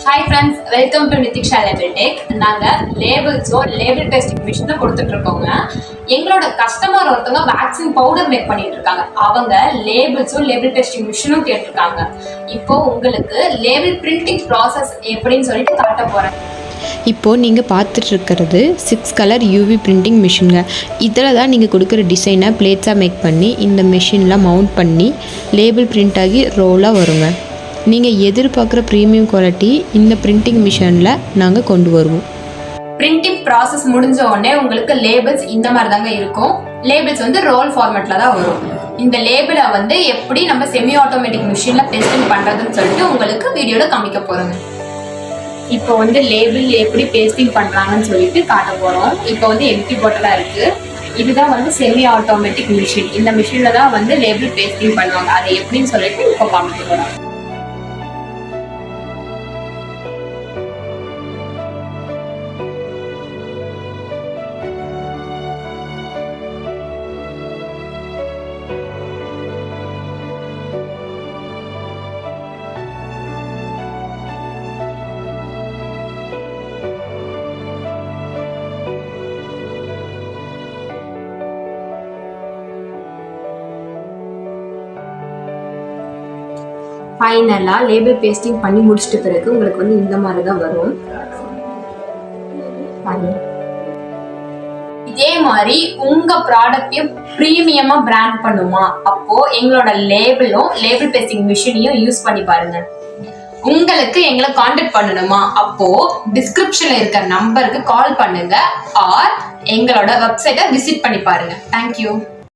Hi friends, welcome to Nithiksha label tech. நாங்கள் label testing மிஷினை கொடுத்துட்டு இருக்கோங்க. எங்களோட கஸ்டமர் ஒருத்தவங்க வேக்சின் பவுடர் மேக் பண்ணிட்டு இருக்காங்க. அவங்க லேபிள் டெஸ்டிங் மிஷினும் கேட்டிருக்காங்க. இப்போ உங்களுக்கு லேபிள் பிரிண்டிங் ப்ராசஸ் எப்படின்னு சொல்லிட்டு காட்ட போறேன். இப்போது நீங்கள் பார்த்துட்ருக்கிறது 6 கலர் யூவி பிரிண்டிங் மிஷினுங்க. இதில் தான் நீங்கள் கொடுக்குற டிசைனை பிளேட்ஸாக மேக் பண்ணி இந்த மிஷினில் மவுண்ட் பண்ணி லேபிள் பிரிண்ட் ஆகி ரோலாக வருங்க. நீங்கள் எதிர்பார்க்குற ப்ரீமியம் குவாலிட்டி இந்த பிரிண்டிங் மிஷினில் நாங்கள் கொண்டு வருவோம். பிரிண்டிங் ப்ராசஸ் முடிஞ்ச உடனே உங்களுக்கு லேபிள்ஸ் இந்த மாதிரி தாங்க இருக்கும். லேபிள்ஸ் ரோல் ஃபார்மேட்டில் தான் வரும். இந்த லேபிளை எப்படி நம்ம செமி ஆட்டோமேட்டிக் மிஷினில் டெஸ்டிங் பண்ணுறதுன்னு சொல்லிட்டு உங்களுக்கு வீடியோவில் காமிக்க போகிறோங்க. இப்போ லேபிள் எப்படி பேஸ்டிங் பண்ணுறாங்கன்னு சொல்லிட்டு காட்ட போகிறோம். இப்போ எம்டி பாட்டிலாக இருக்குது. இதுதான் செமி ஆட்டோமேட்டிக் மிஷின். இந்த மிஷினில் தான் லேபிள் பேஸ்டிங் பண்ணுவாங்க. அதை எப்படின்னு சொல்லிட்டு இப்போ காமிக்க போகிறோம். ஃபைனலாக லேபிள் பேஸ்டிங் பண்ணி முடிச்சிட்ட பிறகு உங்களுக்கு இந்த மாதிரி தான் வரும். இதே மாதிரி உங்க ப்ராடக்டையும் ப்ரீமியமா பிராண்ட் பண்ணுமா? அப்போ எங்களோட லேபிள் பேஸ்டிங் மிஷினையும் யூஸ் பண்ணி பாருங்க. உங்களுக்கு எங்களை கான்டாக்ட் பண்ணணுமா? அப்போ டிஸ்கிரிப்ஷன்ல இருக்க நம்பருக்கு கால் பண்ணுங்க ஆர் எங்களோட வெப்சைட்டை விசிட் பண்ணி பாருங்க. தேங்க்யூ.